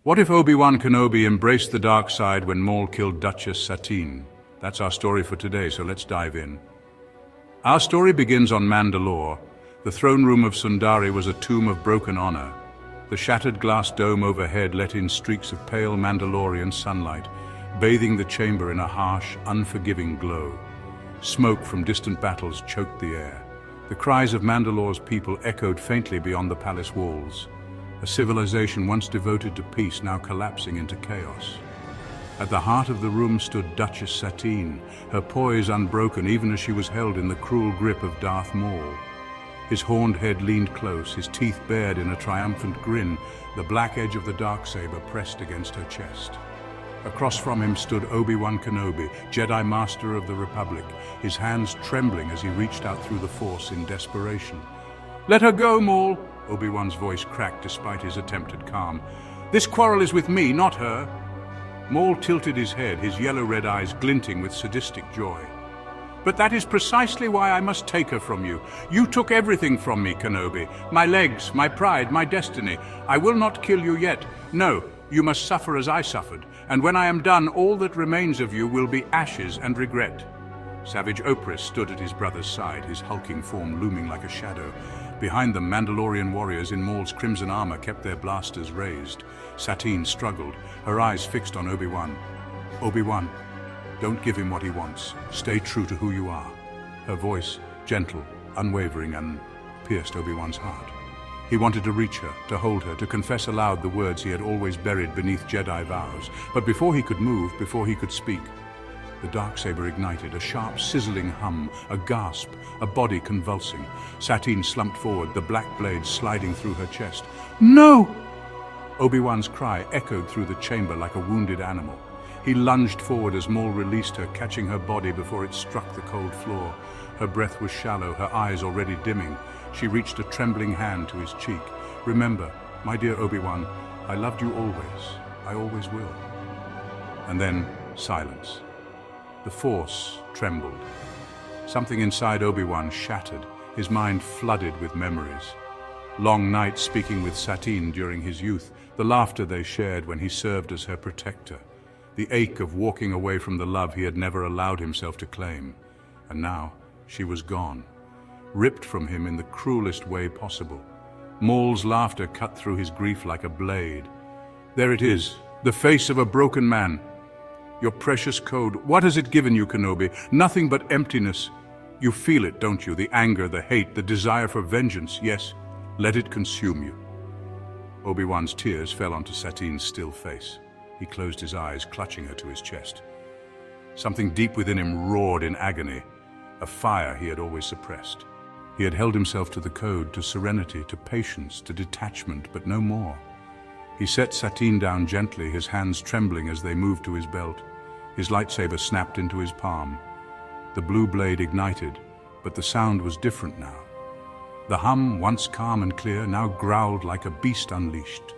What if Obi-Wan Kenobi embraced the dark side when Maul killed Duchess Satine? That's our story for today, so let's dive in. Our story begins on Mandalore. The throne room of Sundari was a tomb of broken honor. The shattered glass dome overhead let in streaks of pale Mandalorian sunlight, bathing the chamber in a harsh, unforgiving glow. Smoke from distant battles choked the air. The cries of Mandalore's people echoed faintly beyond the palace walls. A civilization once devoted to peace, now collapsing into chaos. At the heart of the room stood Duchess Satine, her poise unbroken even as she was held in the cruel grip of Darth Maul. His horned head leaned close, his teeth bared in a triumphant grin, the black edge of the darksaber pressed against her chest. Across from him stood Obi-Wan Kenobi, Jedi Master of the Republic, his hands trembling as he reached out through the Force in desperation. "Let her go, Maul!" Obi-Wan's voice cracked despite his attempted calm. "This quarrel is with me, not her." Maul tilted his head, his yellow-red eyes glinting with sadistic joy. "But that is precisely why I must take her from you. You took everything from me, Kenobi. My legs, my pride, my destiny. I will not kill you yet. No, you must suffer as I suffered. And when I am done, all that remains of you will be ashes and regret." Savage Oprys stood at his brother's side, his hulking form looming like a shadow. Behind them, Mandalorian warriors in Maul's crimson armor kept their blasters raised. Satine struggled, her eyes fixed on Obi-Wan. "Obi-Wan, don't give him what he wants. Stay true to who you are." Her voice, gentle, unwavering, and pierced Obi-Wan's heart. He wanted to reach her, to hold her, to confess aloud the words he had always buried beneath Jedi vows. But before he could move, before he could speak, the darksaber ignited, a sharp, sizzling hum, a gasp, a body convulsing. Satine slumped forward, the black blade sliding through her chest. "No!" Obi-Wan's cry echoed through the chamber like a wounded animal. He lunged forward as Maul released her, catching her body before it struck the cold floor. Her breath was shallow, her eyes already dimming. She reached a trembling hand to his cheek. "Remember, my dear Obi-Wan, I loved you always. I always will." And then silence. The Force trembled. Something inside Obi-Wan shattered, his mind flooded with memories. Long nights speaking with Satine during his youth, the laughter they shared when he served as her protector, the ache of walking away from the love he had never allowed himself to claim. And now, she was gone, ripped from him in the cruelest way possible. Maul's laughter cut through his grief like a blade. "There it is, the face of a broken man. Your precious code, what has it given you, Kenobi? Nothing but emptiness. You feel it, don't you? The anger, the hate, the desire for vengeance. Yes, let it consume you." Obi-Wan's tears fell onto Satine's still face. He closed his eyes, clutching her to his chest. Something deep within him roared in agony, a fire he had always suppressed. He had held himself to the code, to serenity, to patience, to detachment, but no more. He set Satine down gently, his hands trembling as they moved to his belt. His lightsaber snapped into his palm. The blue blade ignited, but the sound was different now. The hum, once calm and clear, now growled like a beast unleashed.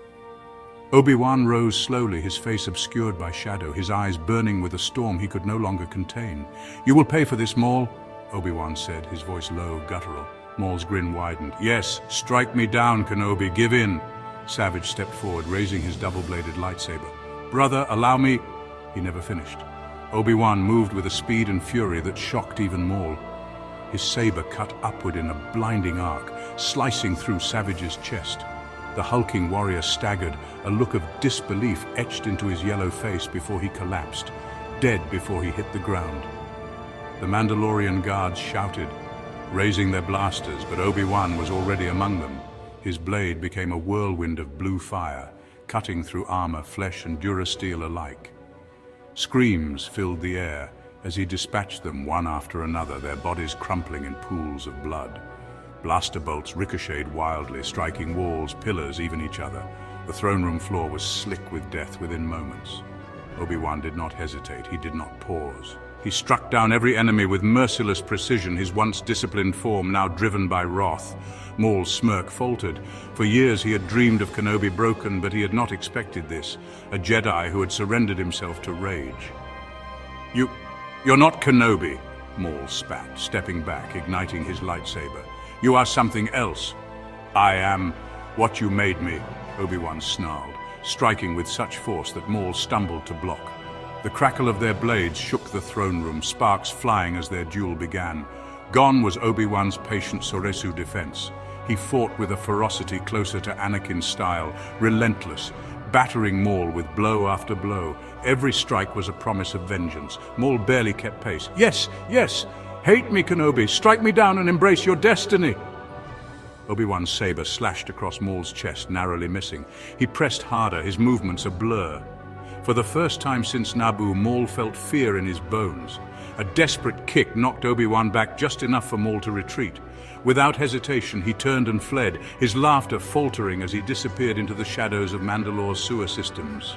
Obi-Wan rose slowly, his face obscured by shadow, his eyes burning with a storm he could no longer contain. "You will pay for this, Maul," Obi-Wan said, his voice low, guttural. Maul's grin widened. "Yes, strike me down, Kenobi, give in." Savage stepped forward, raising his double-bladed lightsaber. "Brother, allow me—" He never finished. Obi-Wan moved with a speed and fury that shocked even Maul. His saber cut upward in a blinding arc, slicing through Savage's chest. The hulking warrior staggered, a look of disbelief etched into his yellow face before he collapsed, dead before he hit the ground. The Mandalorian guards shouted, raising their blasters, but Obi-Wan was already among them. His blade became a whirlwind of blue fire, cutting through armor, flesh, and durasteel alike. Screams filled the air as he dispatched them one after another, their bodies crumpling in pools of blood. Blaster bolts ricocheted wildly, striking walls, pillars, even each other. The throne room floor was slick with death within moments. Obi-Wan did not hesitate, he did not pause. He struck down every enemy with merciless precision, his once disciplined form now driven by wrath. Maul's smirk faltered. For years he had dreamed of Kenobi broken, but he had not expected this, a Jedi who had surrendered himself to rage. You're not Kenobi, Maul spat, stepping back, igniting his lightsaber. "You are something else." "I am what you made me," Obi-Wan snarled. striking with such force that Maul stumbled to block. The crackle of their blades shook the throne room, sparks flying as their duel began. Gone was Obi-Wan's patient Soresu defense. He fought with a ferocity closer to Anakin's style, relentless, battering Maul with blow after blow. Every strike was a promise of vengeance. Maul barely kept pace. Yes, yes! Hate me, Kenobi! Strike me down and embrace your destiny! Obi-Wan's saber slashed across Maul's chest, narrowly missing. He pressed harder, his movements a blur. For the first time since Naboo, Maul felt fear in his bones. A desperate kick knocked Obi-Wan back just enough for Maul to retreat. Without hesitation, he turned and fled, his laughter faltering as he disappeared into the shadows of Mandalore's sewer systems.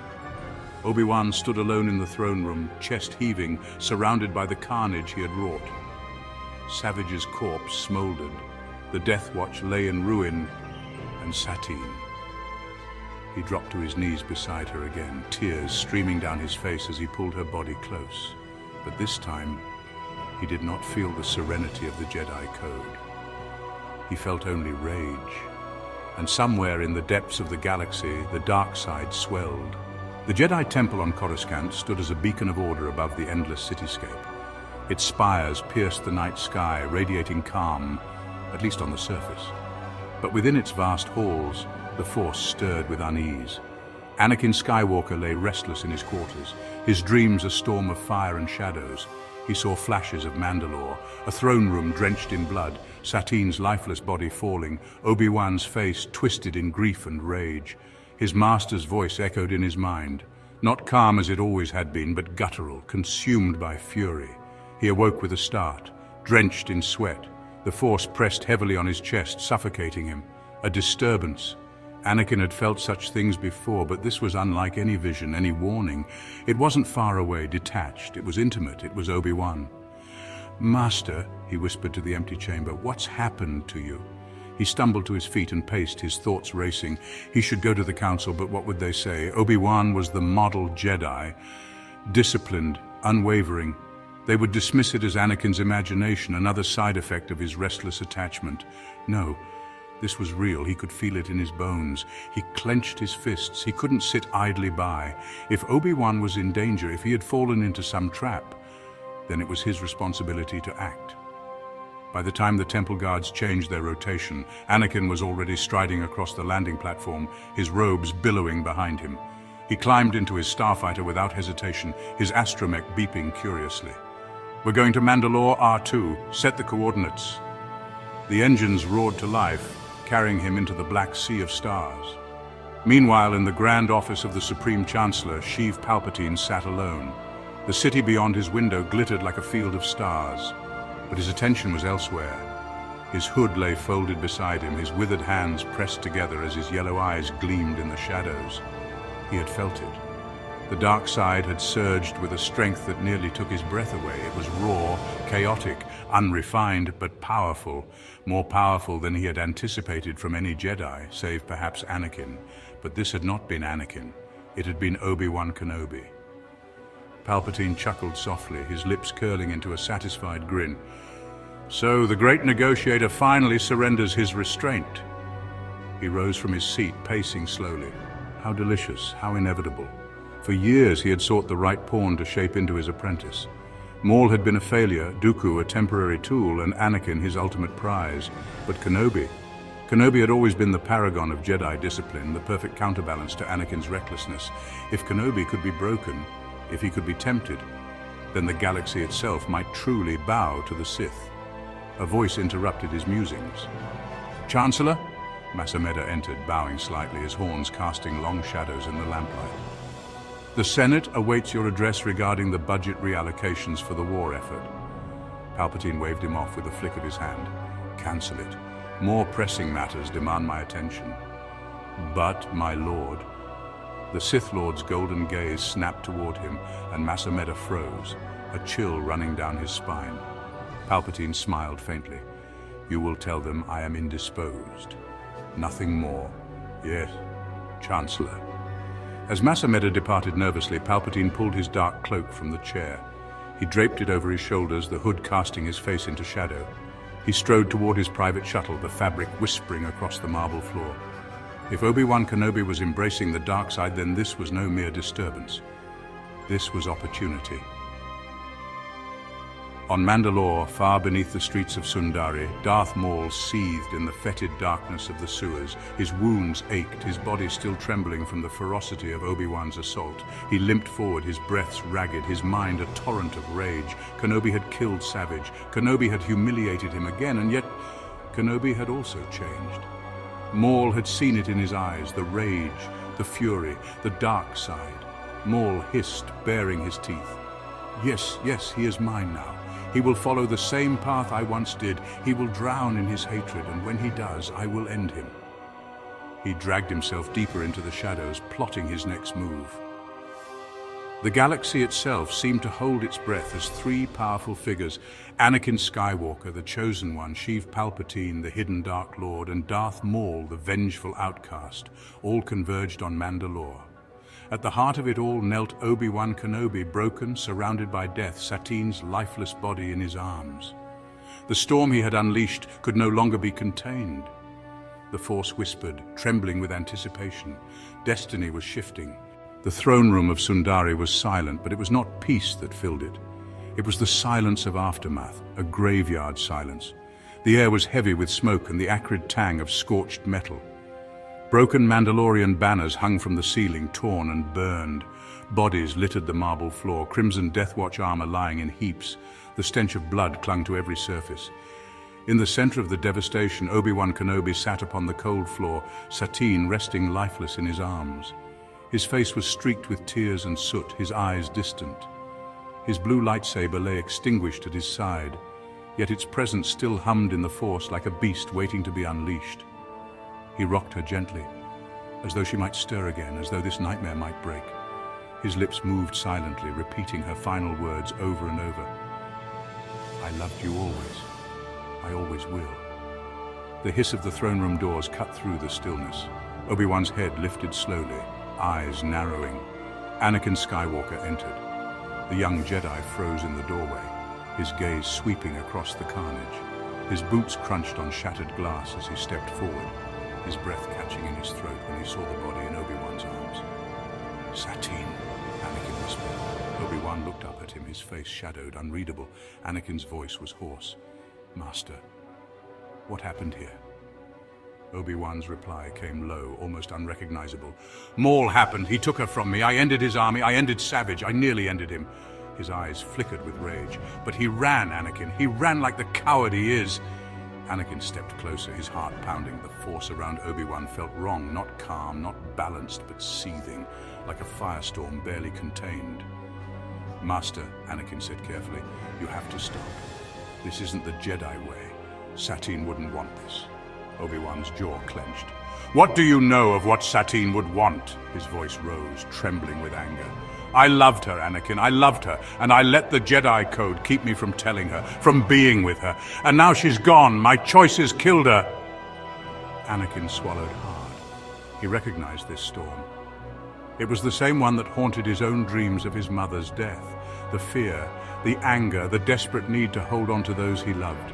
Obi-Wan stood alone in the throne room, chest heaving, surrounded by the carnage he had wrought. Savage's corpse smoldered. The Death Watch lay in ruin, and Satine. He dropped to his knees beside her again, tears streaming down his face as he pulled her body close. But this time, he did not feel the serenity of the Jedi Code. He felt only rage. And somewhere in the depths of the galaxy, the dark side swelled. The Jedi Temple on Coruscant stood as a beacon of order above the endless cityscape. Its spires pierced the night sky, radiating calm, at least on the surface. But within its vast halls, the Force stirred with unease. Anakin Skywalker lay restless in his quarters, his dreams a storm of fire and shadows. He saw flashes of Mandalore, a throne room drenched in blood, Satine's lifeless body falling, Obi-Wan's face twisted in grief and rage. His master's voice echoed in his mind, not calm as it always had been, but guttural, consumed by fury. He awoke with a start, drenched in sweat. The Force pressed heavily on his chest, suffocating him. A disturbance. Anakin had felt such things before, but this was unlike any vision, any warning. It wasn't far away, detached. It was intimate. It was Obi-Wan. "Master," he whispered to the empty chamber, "what's happened to you?" He stumbled to his feet and paced, his thoughts racing. He should go to the council, but what would they say? Obi-Wan was the model Jedi, disciplined, unwavering. They would dismiss it as Anakin's imagination, another side effect of his restless attachment. No, this was real. He could feel it in his bones. He clenched his fists. He couldn't sit idly by. If Obi-Wan was in danger, if he had fallen into some trap, then it was his responsibility to act. By the time the temple guards changed their rotation, Anakin was already striding across the landing platform, his robes billowing behind him. He climbed into his starfighter without hesitation, his astromech beeping curiously. "We're going to Mandalore R2. Set the coordinates." The engines roared to life, carrying him into the black sea of stars. Meanwhile, in the grand office of the Supreme Chancellor, Sheev Palpatine sat alone. The city beyond his window glittered like a field of stars, but his attention was elsewhere. His hood lay folded beside him, his withered hands pressed together as his yellow eyes gleamed in the shadows. He had felt it. The dark side had surged with a strength that nearly took his breath away. It was raw, chaotic, unrefined, but powerful. More powerful than he had anticipated from any Jedi, save perhaps Anakin. But this had not been Anakin. It had been Obi-Wan Kenobi. Palpatine chuckled softly, his lips curling into a satisfied grin. So the great negotiator finally surrenders his restraint. He rose from his seat, pacing slowly. How delicious, how inevitable. For years he had sought the right pawn to shape into his apprentice. Maul had been a failure, Dooku a temporary tool, and Anakin his ultimate prize. But Kenobi had always been the paragon of Jedi discipline, the perfect counterbalance to Anakin's recklessness. If Kenobi could be broken, if he could be tempted, then the galaxy itself might truly bow to the Sith. A voice interrupted his musings. "Chancellor?" Masameda entered, bowing slightly, his horns casting long shadows in the lamplight. "The Senate awaits your address regarding the budget reallocations for the war effort." Palpatine waved him off with a flick of his hand. "Cancel it. More pressing matters demand my attention." "But, my lord..." The Sith Lord's golden gaze snapped toward him, and Masameda froze, a chill running down his spine. Palpatine smiled faintly. "You will tell them I am indisposed. Nothing more." "Yes, Chancellor." As Masameda departed nervously, Palpatine pulled his dark cloak from the chair. He draped it over his shoulders, the hood casting his face into shadow. He strode toward his private shuttle, the fabric whispering across the marble floor. If Obi-Wan Kenobi was embracing the dark side, then this was no mere disturbance. This was opportunity. On Mandalore, far beneath the streets of Sundari, Darth Maul seethed in the fetid darkness of the sewers. His wounds ached, his body still trembling from the ferocity of Obi-Wan's assault. He limped forward, his breaths ragged, his mind a torrent of rage. Kenobi had killed Savage. Kenobi had humiliated him again, and yet Kenobi had also changed. Maul had seen it in his eyes, the rage, the fury, the dark side. Maul hissed, baring his teeth. Yes, he is mine now. He will follow the same path I once did. He will drown in his hatred, and when he does, I will end him. He dragged himself deeper into the shadows, plotting his next move. The galaxy itself seemed to hold its breath as three powerful figures, Anakin Skywalker, the Chosen One, Sheev Palpatine, the hidden Dark Lord, and Darth Maul, the vengeful outcast, all converged on Mandalore. At the heart of it all knelt Obi-Wan Kenobi, broken, surrounded by death, Satine's lifeless body in his arms. The storm he had unleashed could no longer be contained. The Force whispered, trembling with anticipation. Destiny was shifting. The throne room of Sundari was silent, but it was not peace that filled it. It was the silence of aftermath, a graveyard silence. The air was heavy with smoke and the acrid tang of scorched metal. Broken Mandalorian banners hung from the ceiling, torn and burned. Bodies littered the marble floor, crimson Death Watch armor lying in heaps. The stench of blood clung to every surface. In the center of the devastation, Obi-Wan Kenobi sat upon the cold floor, Satine resting lifeless in his arms. His face was streaked with tears and soot, his eyes distant. His blue lightsaber lay extinguished at his side, yet its presence still hummed in the Force like a beast waiting to be unleashed. He rocked her gently, as though she might stir again, as though this nightmare might break. His lips moved silently, repeating her final words over and over. I loved you always. I always will. The hiss of the throne room doors cut through the stillness. Obi-Wan's head lifted slowly, eyes narrowing. Anakin Skywalker entered. The young Jedi froze in the doorway, his gaze sweeping across the carnage. His boots crunched on shattered glass as he stepped forward, his breath catching in his throat when he saw the body in Obi-Wan's arms. Satine, Anakin whispered. Obi-Wan looked up at him, his face shadowed, unreadable. Anakin's voice was hoarse. Master, what happened here? Obi-Wan's reply came low, almost unrecognizable. Maul happened. He took her from me. I ended his army. I ended Savage. I nearly ended him. His eyes flickered with rage. But he ran, Anakin. He ran like the coward he is. Anakin stepped closer, his heart pounding. The Force around Obi-Wan felt wrong, not calm, not balanced, but seething, like a firestorm barely contained. Master, Anakin said carefully, you have to stop. This isn't the Jedi way. Satine wouldn't want this. Obi-Wan's jaw clenched. What do you know of what Satine would want? His voice rose, trembling with anger. I loved her, Anakin, I loved her, and I let the Jedi Code keep me from telling her, from being with her. And now she's gone, my choices killed her. Anakin swallowed hard. He recognized this storm. It was the same one that haunted his own dreams of his mother's death. The fear, the anger, the desperate need to hold on to those he loved.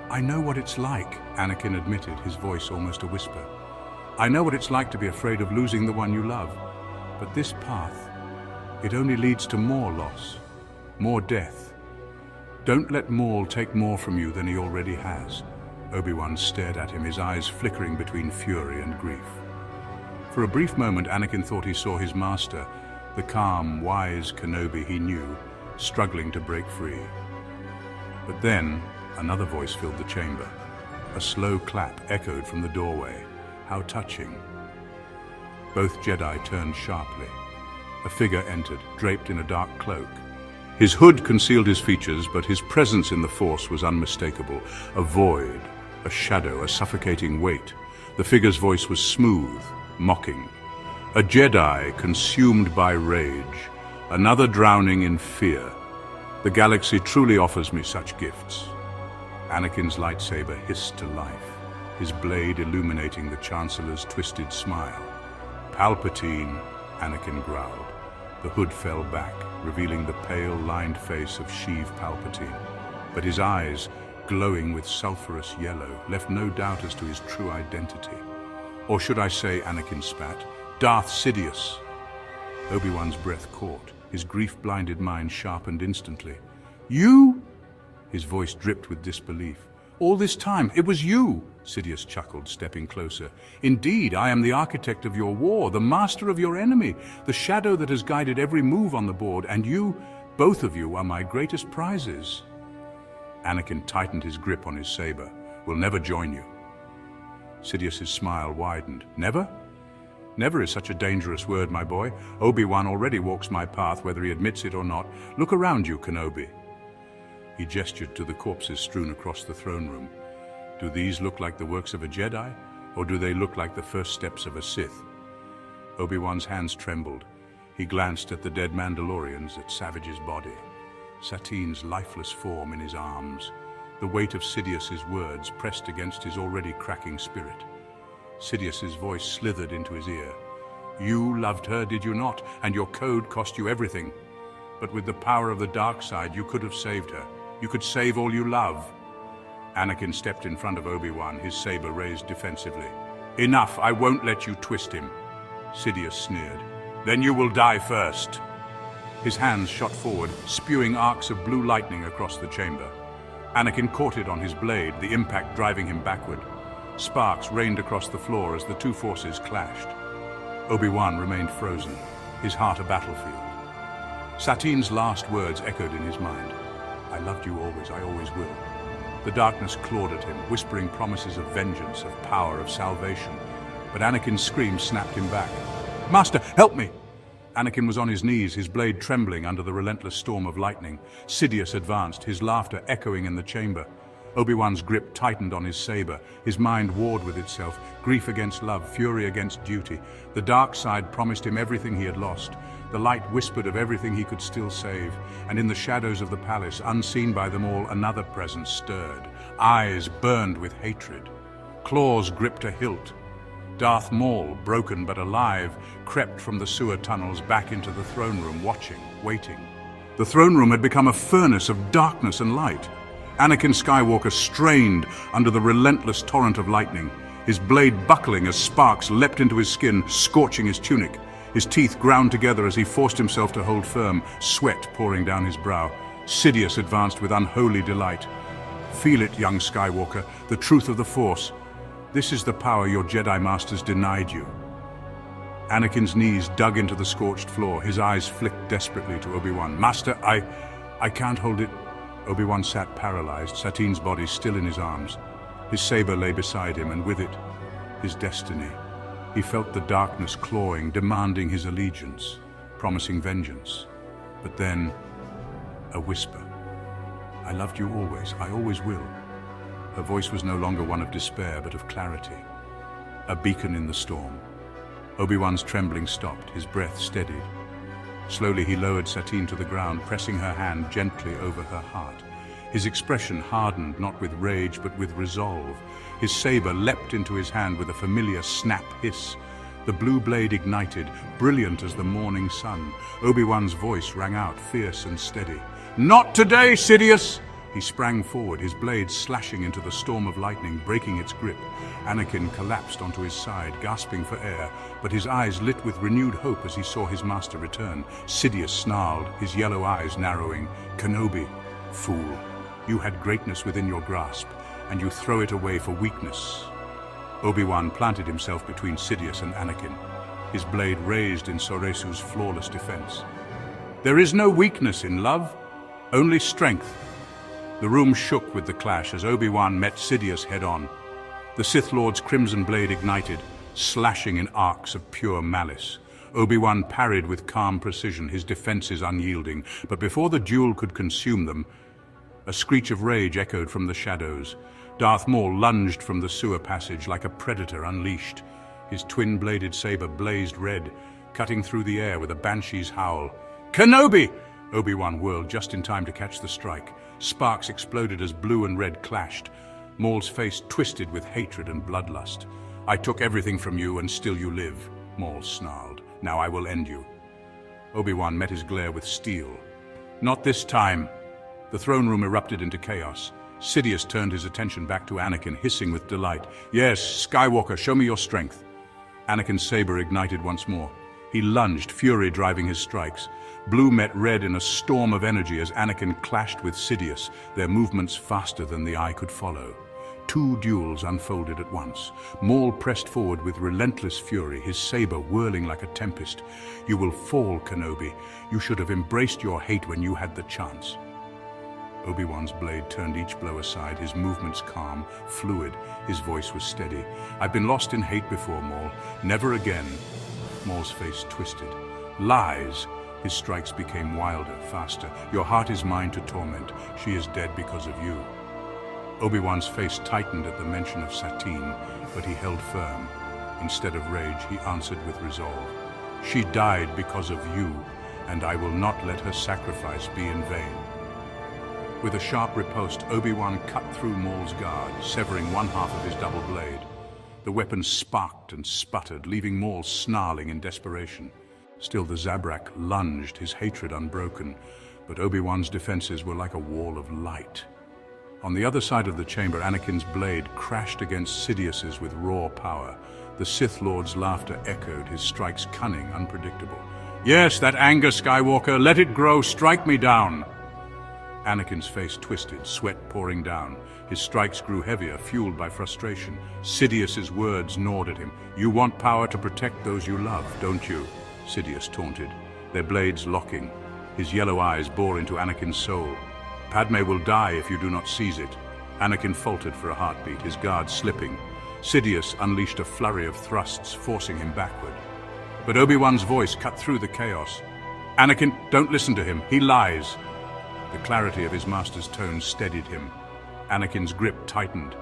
I know what it's like, Anakin admitted, his voice almost a whisper. I know what it's like to be afraid of losing the one you love. But this path, it only leads to more loss, more death. Don't let Maul take more from you than he already has. Obi-Wan stared at him, his eyes flickering between fury and grief. For a brief moment, Anakin thought he saw his master, the calm, wise Kenobi he knew, struggling to break free. But then, another voice filled the chamber. A slow clap echoed from the doorway. How touching. Both Jedi turned sharply. A figure entered, draped in a dark cloak. His hood concealed his features, but his presence in the Force was unmistakable. A void, a shadow, a suffocating weight. The figure's voice was smooth, mocking. A Jedi consumed by rage, another drowning in fear. The galaxy truly offers me such gifts. Anakin's lightsaber hissed to life, his blade illuminating the Chancellor's twisted smile. Palpatine, Anakin growled. The hood fell back, revealing the pale, lined face of Sheev Palpatine. But his eyes, glowing with sulphurous yellow, left no doubt as to his true identity. Or should I say, Anakin spat, Darth Sidious. Obi-Wan's breath caught, his grief-blinded mind sharpened instantly. You? His voice dripped with disbelief. All this time, it was you, Sidious chuckled, stepping closer. Indeed, I am the architect of your war, the master of your enemy, the shadow that has guided every move on the board, and you, both of you, are my greatest prizes. Anakin tightened his grip on his saber. We'll never join you. Sidious's smile widened. Never? Never is such a dangerous word, my boy. Obi-Wan already walks my path, whether he admits it or not. Look around you, Kenobi. He gestured to the corpses strewn across the throne room. Do these look like the works of a Jedi, or do they look like the first steps of a Sith? Obi-Wan's hands trembled. He glanced at the dead Mandalorians, at Savage's body, Satine's lifeless form in his arms, the weight of Sidious's words pressed against his already cracking spirit. Sidious's voice slithered into his ear. You loved her, did you not? And your code cost you everything. But with the power of the dark side, you could have saved her. You could save all you love. Anakin stepped in front of Obi-Wan, his saber raised defensively. Enough, I won't let you twist him. Sidious sneered. Then you will die first. His hands shot forward, spewing arcs of blue lightning across the chamber. Anakin caught it on his blade, the impact driving him backward. Sparks rained across the floor as the two forces clashed. Obi-Wan remained frozen, his heart a battlefield. Satine's last words echoed in his mind. I loved you always, I always will. The darkness clawed at him, whispering promises of vengeance, of power, of salvation. But Anakin's scream snapped him back. Master, help me! Anakin was on his knees, his blade trembling under the relentless storm of lightning. Sidious advanced, his laughter echoing in the chamber. Obi-Wan's grip tightened on his saber. His mind warred with itself, grief against love, fury against duty. The dark side promised him everything he had lost. The light whispered of everything he could still save. And in the shadows of the palace, unseen by them all, another presence stirred. Eyes burned with hatred. Claws gripped a hilt. Darth Maul, broken but alive, crept from the sewer tunnels back into the throne room, watching, waiting. The throne room had become a furnace of darkness and light. Anakin Skywalker strained under the relentless torrent of lightning, his blade buckling as sparks leapt into his skin, scorching his tunic. His teeth ground together as he forced himself to hold firm, sweat pouring down his brow. Sidious advanced with unholy delight. Feel it, young Skywalker, the truth of the Force. This is the power your Jedi Masters denied you. Anakin's knees dug into the scorched floor, his eyes flicked desperately to Obi-Wan. Master, I can't hold it. Obi-Wan sat paralyzed, Satine's body still in his arms. His saber lay beside him, and with it, his destiny. He felt the darkness clawing, demanding his allegiance, promising vengeance. But then, a whisper. I loved you always, I always will. Her voice was no longer one of despair, but of clarity. A beacon in the storm. Obi-Wan's trembling stopped, his breath steadied. Slowly he lowered Satine to the ground, pressing her hand gently over her heart. His expression hardened, not with rage, but with resolve. His saber leapt into his hand with a familiar snap hiss. The blue blade ignited, brilliant as the morning sun. Obi-Wan's voice rang out, fierce and steady. Not today, Sidious! He sprang forward, his blade slashing into the storm of lightning, breaking its grip. Anakin collapsed onto his side, gasping for air, but his eyes lit with renewed hope as he saw his master return. Sidious snarled, his yellow eyes narrowing. Kenobi, fool, you had greatness within your grasp, and you throw it away for weakness. Obi-Wan planted himself between Sidious and Anakin, his blade raised in Soresu's flawless defense. There is no weakness in love, only strength. The room shook with the clash as Obi-Wan met Sidious head-on. The Sith Lord's crimson blade ignited, slashing in arcs of pure malice. Obi-Wan parried with calm precision, his defenses unyielding, but before the duel could consume them, a screech of rage echoed from the shadows. Darth Maul lunged from the sewer passage like a predator unleashed. His twin-bladed saber blazed red, cutting through the air with a banshee's howl. Kenobi! Obi-Wan whirled just in time to catch the strike. Sparks exploded as blue and red clashed. Maul's face twisted with hatred and bloodlust. I took everything from you and still you live, Maul snarled. Now I will end you. Obi-Wan met his glare with steel. Not this time. The throne room erupted into chaos. Sidious turned his attention back to Anakin, hissing with delight. Yes, Skywalker, show me your strength. Anakin's saber ignited once more. He lunged, fury driving his strikes. Blue met red in a storm of energy as Anakin clashed with Sidious, their movements faster than the eye could follow. Two duels unfolded at once. Maul pressed forward with relentless fury, his saber whirling like a tempest. "You will fall, Kenobi. You should have embraced your hate when you had the chance." Obi-Wan's blade turned each blow aside, his movements calm, fluid. His voice was steady. "I've been lost in hate before, Maul. Never again." Maul's face twisted. "Lies!" His strikes became wilder, faster. "Your heart is mine to torment. She is dead because of you." Obi-Wan's face tightened at the mention of Satine, but he held firm. Instead of rage, he answered with resolve. "She died because of you, and I will not let her sacrifice be in vain." With a sharp riposte, Obi-Wan cut through Maul's guard, severing one half of his double blade. The weapon sparked and sputtered, leaving Maul snarling in desperation. Still the Zabrak lunged, his hatred unbroken, but Obi-Wan's defenses were like a wall of light. On the other side of the chamber, Anakin's blade crashed against Sidious's with raw power. The Sith Lord's laughter echoed, his strikes cunning, unpredictable. "Yes, that anger, Skywalker, let it grow, strike me down!" Anakin's face twisted, sweat pouring down. His strikes grew heavier, fueled by frustration. Sidious's words gnawed at him. "You want power to protect those you love, don't you?" Sidious taunted, their blades locking. His yellow eyes bore into Anakin's soul. "Padme will die if you do not seize it." Anakin faltered for a heartbeat, his guard slipping. Sidious unleashed a flurry of thrusts, forcing him backward. But Obi-Wan's voice cut through the chaos. "Anakin, don't listen to him. He lies." The clarity of his master's tone steadied him. Anakin's grip tightened.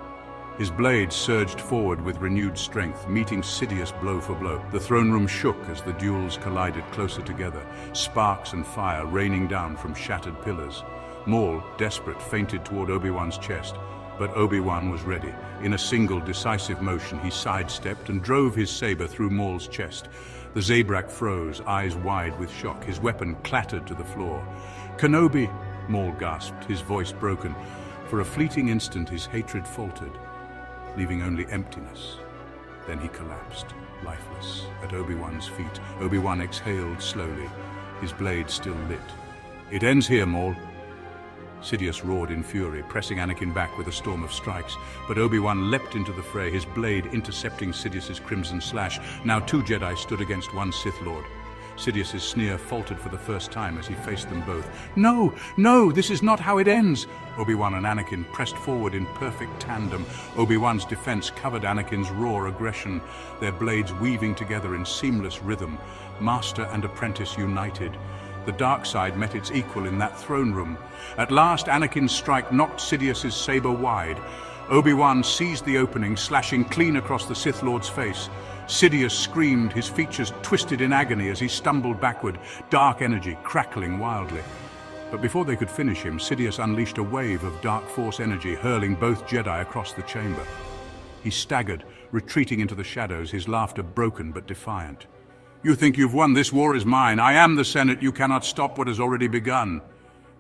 His blade surged forward with renewed strength, meeting Sidious blow for blow. The throne room shook as the duels collided closer together, sparks and fire raining down from shattered pillars. Maul, desperate, feinted toward Obi-Wan's chest, but Obi-Wan was ready. In a single decisive motion, he sidestepped and drove his saber through Maul's chest. The Zabrak froze, eyes wide with shock. His weapon clattered to the floor. "Kenobi!" Maul gasped, his voice broken. For a fleeting instant, his hatred faltered, leaving only emptiness. Then he collapsed, lifeless, at Obi-Wan's feet. Obi-Wan exhaled slowly, his blade still lit. "It ends here, Maul." Sidious roared in fury, pressing Anakin back with a storm of strikes. But Obi-Wan leapt into the fray, his blade intercepting Sidious's crimson slash. Now two Jedi stood against one Sith Lord. Sidious's sneer faltered for the first time as he faced them both. "No, no, this is not how it ends!" Obi-Wan and Anakin pressed forward in perfect tandem. Obi-Wan's defense covered Anakin's raw aggression, their blades weaving together in seamless rhythm, master and apprentice united. The dark side met its equal in that throne room. At last, Anakin's strike knocked Sidious's saber wide. Obi-Wan seized the opening, slashing clean across the Sith Lord's face. Sidious screamed, his features twisted in agony as he stumbled backward, dark energy crackling wildly. But before they could finish him, Sidious unleashed a wave of dark force energy, hurling both Jedi across the chamber. He staggered, retreating into the shadows, his laughter broken but defiant. "You think you've won? This war is mine. I am the Senate. You cannot stop what has already begun."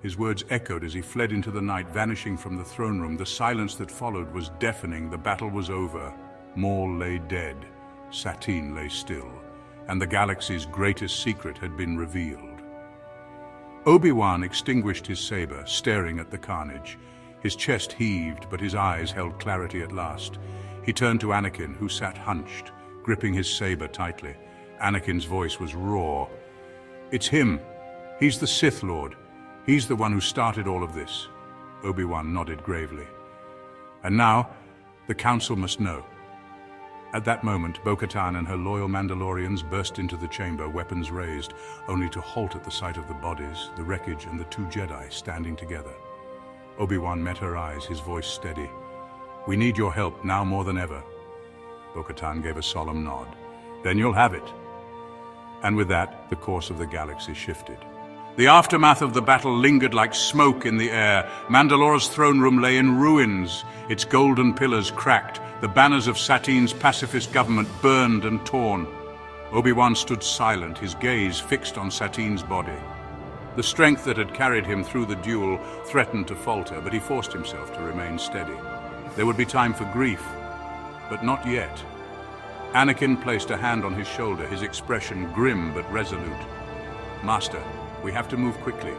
His words echoed as he fled into the night, vanishing from the throne room. The silence that followed was deafening. The battle was over. Maul lay dead. Satine lay still, and the galaxy's greatest secret had been revealed. Obi-Wan extinguished his saber, staring at the carnage. His chest heaved, but his eyes held clarity at last. He turned to Anakin, who sat hunched, gripping his saber tightly. Anakin's voice was raw. "It's him. He's the Sith Lord. He's the one who started all of this." Obi-Wan nodded gravely. "And now, the Council must know." At that moment, Bo-Katan and her loyal Mandalorians burst into the chamber, weapons raised, only to halt at the sight of the bodies, the wreckage, and the two Jedi standing together. Obi-Wan met her eyes, his voice steady. "We need your help, now more than ever." Bo-Katan gave a solemn nod. "Then you'll have it." And with that, the course of the galaxy shifted. The aftermath of the battle lingered like smoke in the air. Mandalore's throne room lay in ruins, its golden pillars cracked, the banners of Satine's pacifist government burned and torn. Obi-Wan stood silent, his gaze fixed on Satine's body. The strength that had carried him through the duel threatened to falter, but he forced himself to remain steady. There would be time for grief, but not yet. Anakin placed a hand on his shoulder, his expression grim but resolute. "Master, we have to move quickly.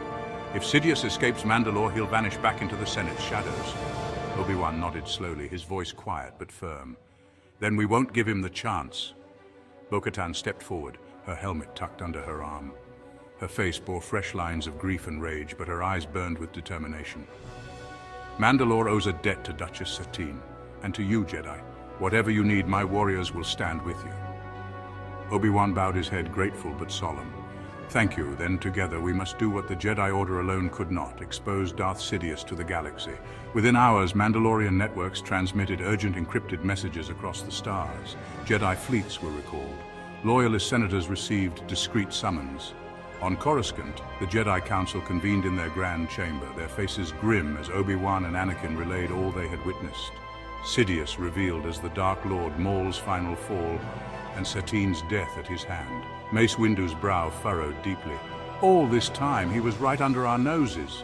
If Sidious escapes Mandalore, he'll vanish back into the Senate's shadows." Obi-Wan nodded slowly, his voice quiet but firm. "Then we won't give him the chance." Bo-Katan stepped forward, her helmet tucked under her arm. Her face bore fresh lines of grief and rage, but her eyes burned with determination. "Mandalore owes a debt to Duchess Satine, and to you, Jedi. Whatever you need, my warriors will stand with you." Obi-Wan bowed his head, grateful but solemn. "Thank you. Then together we must do what the Jedi Order alone could not, expose Darth Sidious to the galaxy." Within hours, Mandalorian networks transmitted urgent encrypted messages across the stars. Jedi fleets were recalled. Loyalist senators received discreet summons. On Coruscant, the Jedi Council convened in their grand chamber, their faces grim as Obi-Wan and Anakin relayed all they had witnessed. Sidious revealed as the Dark Lord, Maul's final fall, and Satine's death at his hand. Mace Windu's brow furrowed deeply. "All this time he was right under our noses."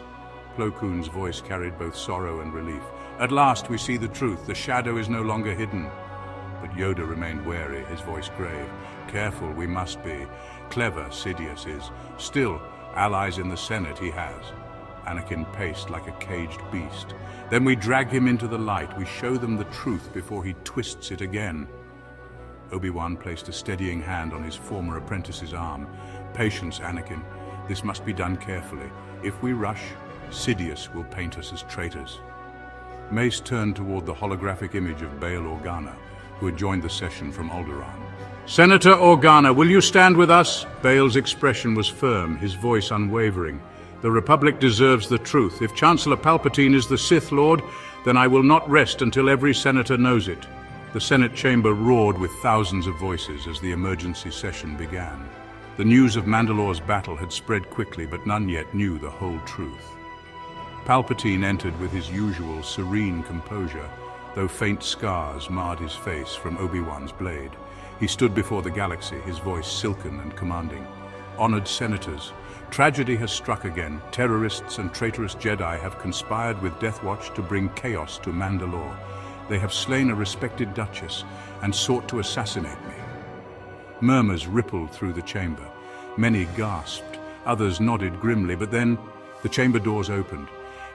Plo Koon's voice carried both sorrow and relief. "At last we see the truth. The shadow is no longer hidden." But Yoda remained wary, his voice grave. "Careful we must be. Clever Sidious is. Still, allies in the Senate he has." Anakin paced like a caged beast. "Then we drag him into the light. We show them the truth before he twists it again." Obi-Wan placed a steadying hand on his former apprentice's arm. "Patience, Anakin. This must be done carefully. If we rush, Sidious will paint us as traitors." Mace turned toward the holographic image of Bail Organa, who had joined the session from Alderaan. "Senator Organa, will you stand with us?" Bail's expression was firm, his voice unwavering. "The Republic deserves the truth. If Chancellor Palpatine is the Sith Lord, then I will not rest until every senator knows it." The Senate chamber roared with thousands of voices as the emergency session began. The news of Mandalore's battle had spread quickly, but none yet knew the whole truth. Palpatine entered with his usual serene composure, though faint scars marred his face from Obi-Wan's blade. He stood before the galaxy, his voice silken and commanding. "Honored senators, tragedy has struck again. Terrorists and traitorous Jedi have conspired with Death Watch to bring chaos to Mandalore. They have slain a respected duchess and sought to assassinate me." Murmurs rippled through the chamber. Many gasped, others nodded grimly, but then the chamber doors opened.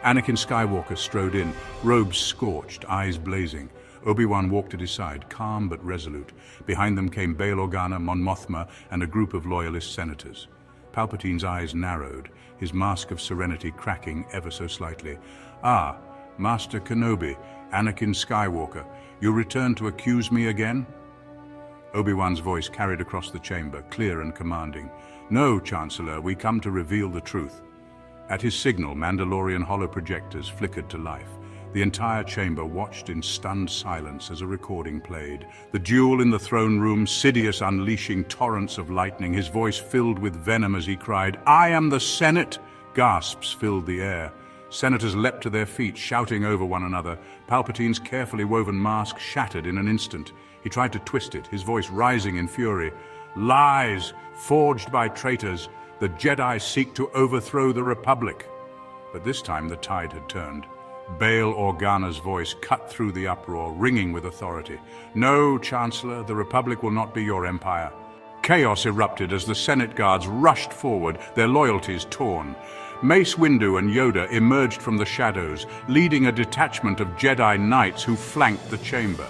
Anakin Skywalker strode in, robes scorched, eyes blazing. Obi-Wan walked at his side, calm but resolute. Behind them came Bail Organa, Mon Mothma, and a group of loyalist senators. Palpatine's eyes narrowed, his mask of serenity cracking ever so slightly. "Ah, Master Kenobi, Anakin Skywalker, you return to accuse me again?" Obi-Wan's voice carried across the chamber, clear and commanding. "No, Chancellor, we come to reveal the truth." At his signal, Mandalorian holoprojectors flickered to life. The entire chamber watched in stunned silence as a recording played. The duel in the throne room, Sidious unleashing torrents of lightning, his voice filled with venom as he cried, "I am the Senate!" Gasps filled the air. Senators leapt to their feet, shouting over one another. Palpatine's carefully woven mask shattered in an instant. He tried to twist it, his voice rising in fury. "Lies, forged by traitors. The Jedi seek to overthrow the Republic." But this time the tide had turned. Bail Organa's voice cut through the uproar, ringing with authority. "No, Chancellor, the Republic will not be your empire." Chaos erupted as the Senate guards rushed forward, their loyalties torn. Mace Windu and Yoda emerged from the shadows, leading a detachment of Jedi Knights who flanked the chamber.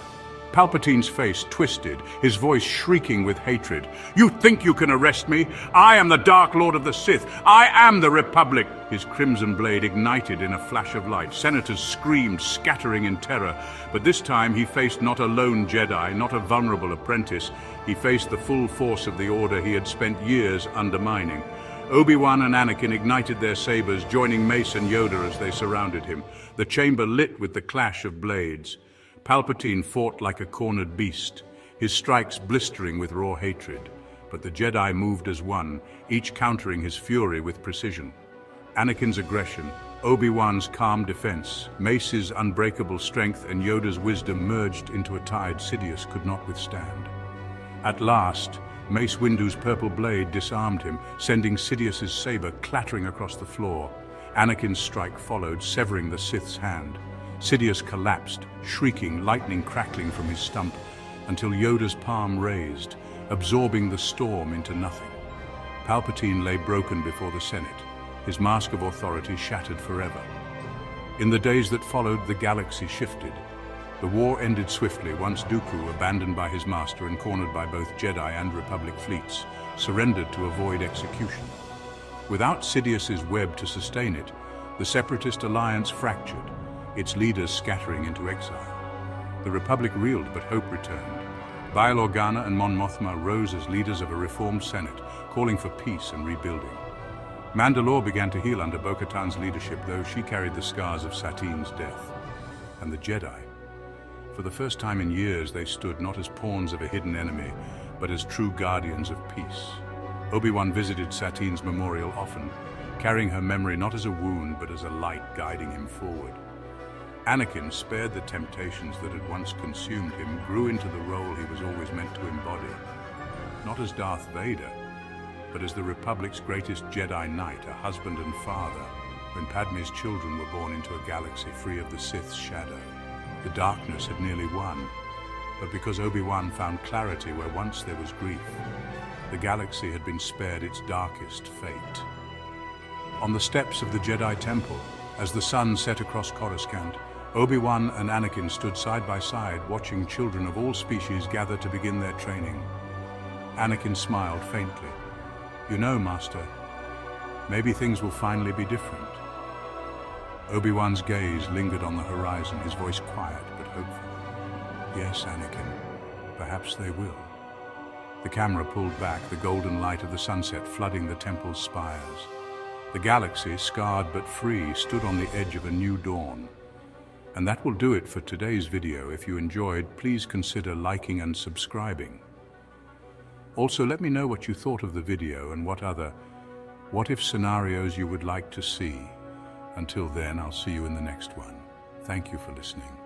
Palpatine's face twisted, his voice shrieking with hatred. "You think you can arrest me? I am the Dark Lord of the Sith. I am the Republic!" His crimson blade ignited in a flash of light. Senators screamed, scattering in terror. But this time he faced not a lone Jedi, not a vulnerable apprentice. He faced the full force of the Order he had spent years undermining. Obi-Wan and Anakin ignited their sabers, joining Mace and Yoda as they surrounded him. The chamber lit with the clash of blades. Palpatine fought like a cornered beast, his strikes blistering with raw hatred. But the Jedi moved as one, each countering his fury with precision. Anakin's aggression, Obi-Wan's calm defense, Mace's unbreakable strength, and Yoda's wisdom merged into a tide Sidious could not withstand. At last, Mace Windu's purple blade disarmed him, sending Sidious's saber clattering across the floor. Anakin's strike followed, severing the Sith's hand. Sidious collapsed, shrieking, lightning crackling from his stump. until Yoda's palm raised, absorbing the storm into nothing. Palpatine lay broken before the Senate, his mask of authority shattered forever. In the days that followed, the galaxy shifted. The war ended swiftly once Dooku, abandoned by his master and cornered by both Jedi and Republic fleets, surrendered to avoid execution. Without Sidious's web to sustain it, the Separatist alliance fractured, its leaders scattering into exile. The Republic reeled, but hope returned. Bail Organa and Mon Mothma rose as leaders of a reformed Senate, calling for peace and rebuilding. Mandalore began to heal under Bo-Katan's leadership, though she carried the scars of Satine's death. And the Jedi. For the first time in years, they stood not as pawns of a hidden enemy, but as true guardians of peace. Obi-Wan visited Satine's memorial often, carrying her memory not as a wound, but as a light guiding him forward. Anakin, spared the temptations that had once consumed him, grew into the role he was always meant to embody. Not as Darth Vader, but as the Republic's greatest Jedi Knight, a husband and father, when Padme's children were born into a galaxy free of the Sith's shadow. The darkness had nearly won, but because Obi-Wan found clarity where once there was grief, the galaxy had been spared its darkest fate. On the steps of the Jedi Temple, as the sun set across Coruscant, Obi-Wan and Anakin stood side by side, watching children of all species gather to begin their training. Anakin smiled faintly. "You know, Master, maybe things will finally be different." Obi-Wan's gaze lingered on the horizon, his voice quiet but hopeful. "Yes, Anakin, perhaps they will." The camera pulled back, the golden light of the sunset flooding the temple's spires. The galaxy, scarred but free, stood on the edge of a new dawn. And that will do it for today's video. If you enjoyed, please consider liking and subscribing. Also, let me know what you thought of the video and what other what-if scenarios you would like to see. Until then, I'll see you in the next one. Thank you for listening.